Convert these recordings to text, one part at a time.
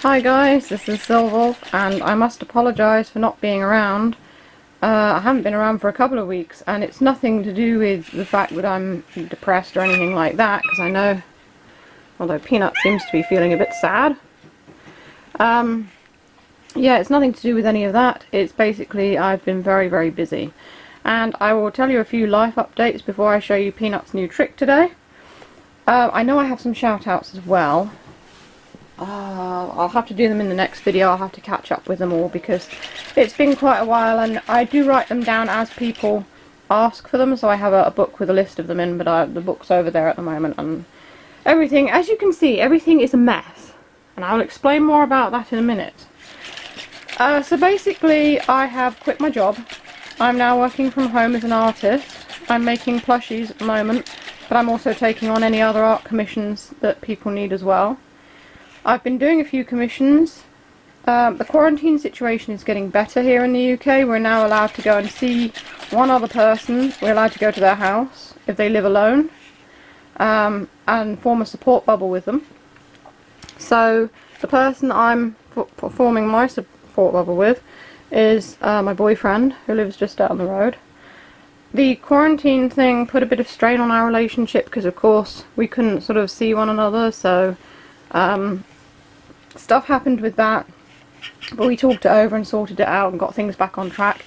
Hi guys, this is Silvolf, and I must apologise for not being around. I haven't been around for a couple of weeks, and it's nothing to do with the fact that I'm depressed or anything like that, because I know, although Peanut seems to be feeling a bit sad. Yeah, it's nothing to do with any of that. It's basically I've been very, very busy. And I will tell you a few life updates before I show you Peanut's new trick today. I know I have some shout outs as well. I'll have to do them in the next video. I'll have to catch up with them all because it's been quite a while, and I do write them down as people ask for them, so I have a book with a list of them in, but the book's over there at the moment, and everything, as you can see, everything is a mess, and I'll explain more about that in a minute. So basically I have quit my job. I'm now working from home as an artist. I'm making plushies at the moment, but I'm also taking on any other art commissions that people need as well. I've been doing a few commissions. The quarantine situation is getting better here in the UK. We're now allowed to go and see one other person. We're allowed to go to their house if they live alone, and form a support bubble with them. So the person I'm forming my support bubble with is my boyfriend, who lives just down the road. The quarantine thing put a bit of strain on our relationship because of course we couldn't sort of see one another, so stuff happened with that, but we talked it over and sorted it out and got things back on track.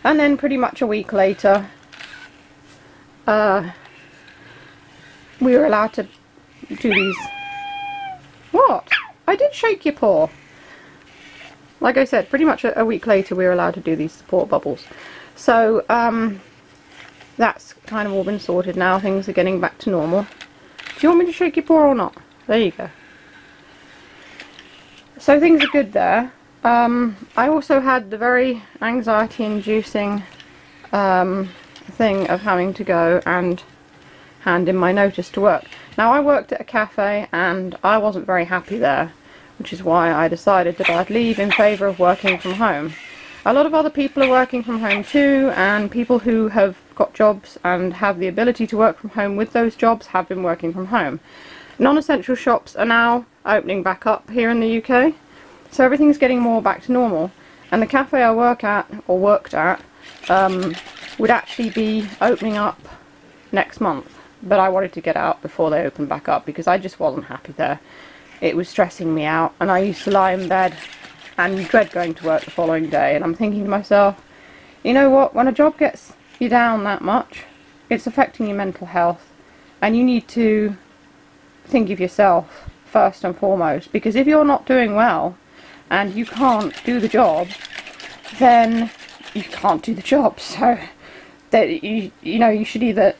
And then pretty much a week later we were allowed to do these. What? I did shake your paw. Like I said, pretty much a week later we were allowed to do these support bubbles. So that's kind of all been sorted now. Things are getting back to normal. Do you want me to shake your paw or not? There you go. So things are good there. I also had the very anxiety-inducing thing of having to go and hand in my notice to work. Now, I worked at a cafe and I wasn't very happy there, which is why I decided that I'd leave in favour of working from home. A lot of other people are working from home too, and people who have got jobs and have the ability to work from home with those jobs have been working from home. Non-essential shops are now opening back up here in the UK, so everything's getting more back to normal, and the cafe I worked at would actually be opening up next month, but I wanted to get out before they opened back up because I just wasn't happy there. It was stressing me out, and I used to lie in bed and dread going to work the following day, and I'm thinking to myself, you know what, when a job gets you down that much, it's affecting your mental health, and you need to think of yourself first and foremost, because if you're not doing well and you can't do the job, then you can't do the job. So that you know, you should either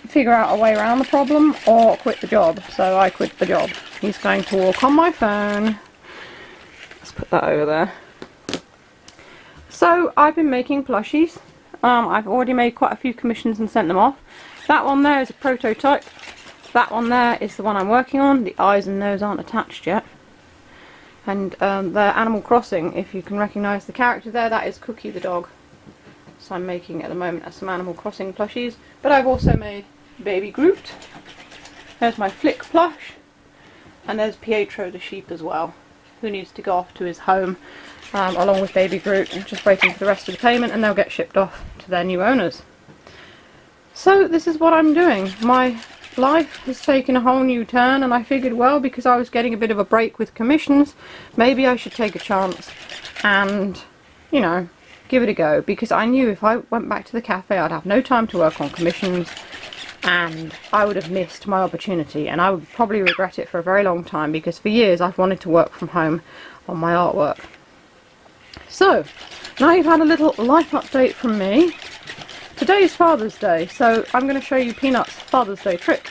figure out a way around the problem or quit the job. So I quit the job. He's going to walk on my phone. Let's put that over there. So I've been making plushies. I've already made quite a few commissions and sent them off. That one there is a prototype. That one there is the one I'm working on. The eyes and nose aren't attached yet. And they're Animal Crossing, if you can recognise the character there. That is Cookie the dog. So I'm making at the moment some Animal Crossing plushies. But I've also made Baby Groot. There's my Flick plush. And there's Pietro the sheep as well, who needs to go off to his home along with Baby Groot. I'm just waiting for the rest of the payment and they'll get shipped off to their new owners. So this is what I'm doing. My life has taken a whole new turn, and I figured, well, because I was getting a bit of a break with commissions, maybe I should take a chance and, you know, give it a go, because I knew if I went back to the cafe I'd have no time to work on commissions and I would have missed my opportunity, and I would probably regret it for a very long time, because for years I've wanted to work from home on my artwork. So now you've had a little life update from me. Today is Father's Day, so I'm going to show you Peanut's Father's Day trick.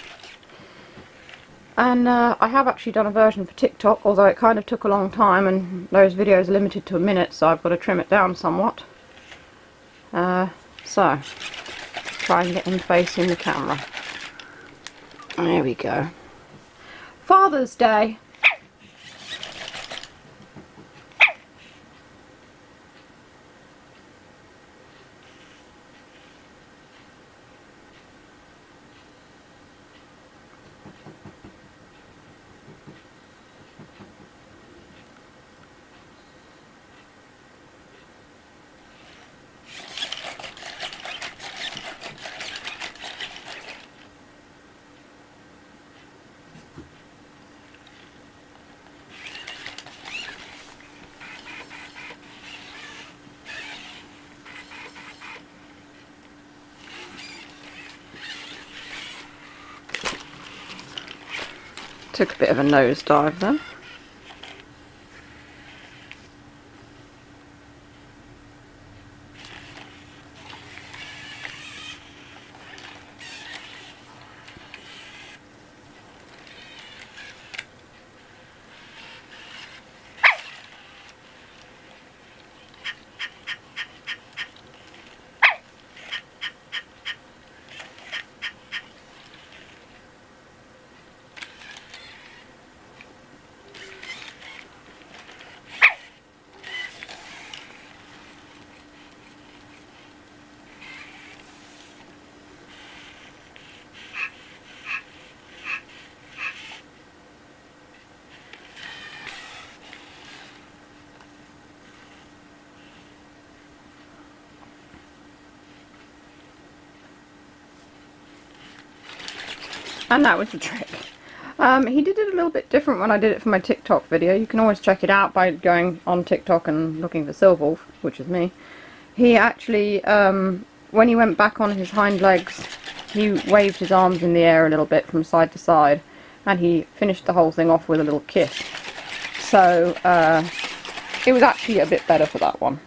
And I have actually done a version for TikTok, although it kind of took a long time and those videos are limited to a minute, so I've got to trim it down somewhat. So, try and get him facing the camera. There we go. Father's Day. Took a bit of a nosedive then. And that was the trick. He did it a little bit different when I did it for my TikTok video. You can always check it out by going on TikTok and looking for Silverwolf, which is me. He actually, when he went back on his hind legs, he waved his arms in the air a little bit from side to side, and he finished the whole thing off with a little kiss. So, it was actually a bit better for that one.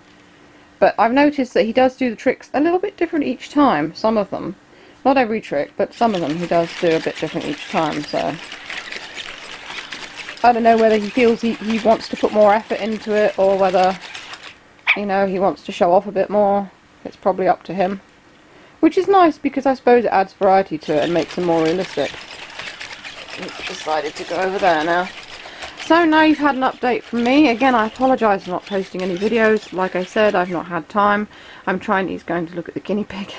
But I've noticed that he does do the tricks a little bit different each time, some of them. Not every trick, but some of them he does do a bit different each time, so... I don't know whether he feels he wants to put more effort into it, or whether, you know, he wants to show off a bit more. It's probably up to him. Which is nice, because I suppose it adds variety to it and makes him more realistic. He's decided to go over there now. So now you've had an update from me. Again, I apologise for not posting any videos. Like I said, I've not had time. He's going to look at the guinea pig.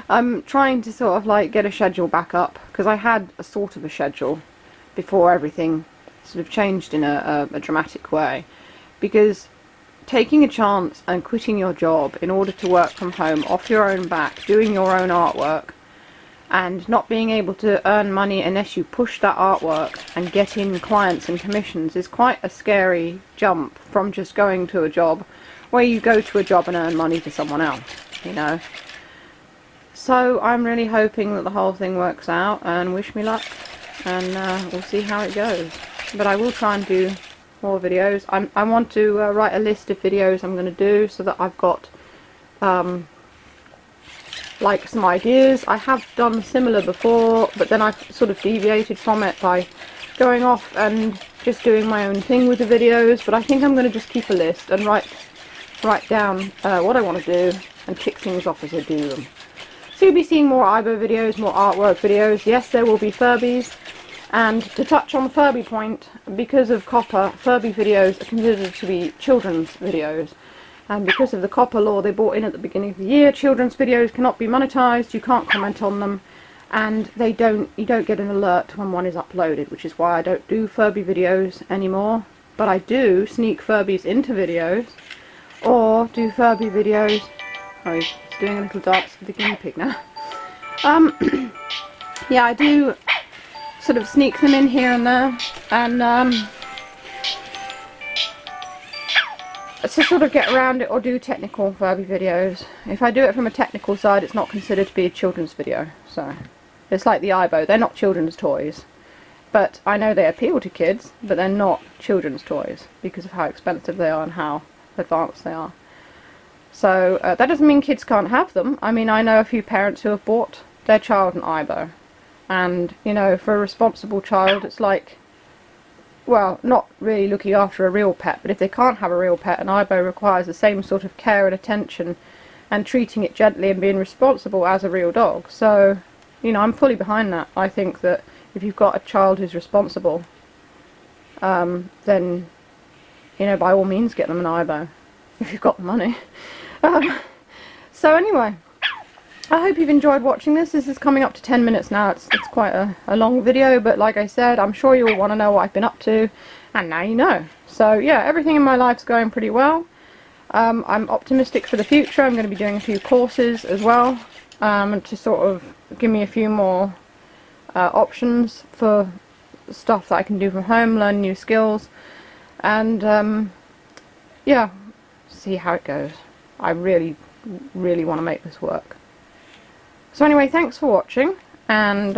I'm trying to sort of like get a schedule back up, because I had a sort of a schedule before everything sort of changed in a dramatic way. Because taking a chance and quitting your job in order to work from home off your own back, doing your own artwork, and not being able to earn money unless you push that artwork and get in clients and commissions is quite a scary jump from just going to a job where you go to a job and earn money for someone else, you know. So I'm really hoping that the whole thing works out, and wish me luck, and we'll see how it goes. But I will try and do more videos. I want to write a list of videos I'm going to do, so that I've got like some ideas. I have done similar before, but then I've sort of deviated from it by going off and just doing my own thing with the videos. But I think I'm going to just keep a list and write down what I want to do and kick things off as I do them. So you'll be seeing more aibo videos, more artwork videos. Yes, there will be Furbies. And to touch on the Furby point, because of copper, Furby videos are considered to be children's videos. And because of the copper law they brought in at the beginning of the year, children's videos cannot be monetized, you can't comment on them, and you don't get an alert when one is uploaded, which is why I don't do Furby videos anymore. But I do sneak Furbies into videos, or do Furby videos... Oh, he's doing a little dance with the guinea pig now. Yeah, I do sort of sneak them in here and there, and to sort of get around it, or do technical Furby videos. If I do it from a technical side, it's not considered to be a children's video. So it's like the aibo, they're not children's toys, but I know they appeal to kids, but they're not children's toys because of how expensive they are and how advanced they are. So that doesn't mean kids can't have them. I mean, I know a few parents who have bought their child an aibo, and you know, for a responsible child it's like, well, not really looking after a real pet, but if they can't have a real pet, an aibo requires the same sort of care and attention and treating it gently and being responsible as a real dog. So, you know, I'm fully behind that. I think that if you've got a child who's responsible, then, you know, by all means get them an aibo, if you've got the money. So anyway, I hope you've enjoyed watching this. This is coming up to 10 minutes now. It's quite a long video, but like I said, I'm sure you'll want to know what I've been up to, and now you know. So yeah, everything in my life's going pretty well. I'm optimistic for the future. I'm going to be doing a few courses as well, to sort of give me a few more options for stuff that I can do from home, learn new skills, and yeah, see how it goes. I really, really want to make this work. So anyway, thanks for watching, and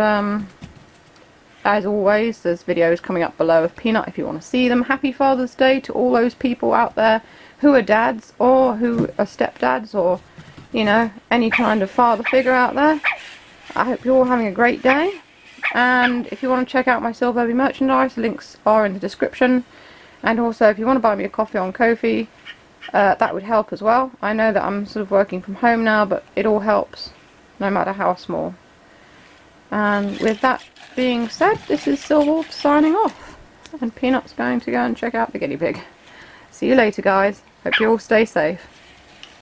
as always, there's videos coming up below of Peanut if you want to see them. Happy Father's Day to all those people out there who are dads or who are stepdads, or you know, any kind of father figure out there. I hope you're all having a great day, and if you want to check out my Silver Baby merchandise, links are in the description. And also if you want to buy me a coffee on Ko-fi, that would help as well. I know that I'm sort of working from home now, but it all helps, no matter how small. And with that being said, this is Silverwolf signing off, and Peanut's going to go and check out the guinea pig. See you later, guys. Hope you all stay safe.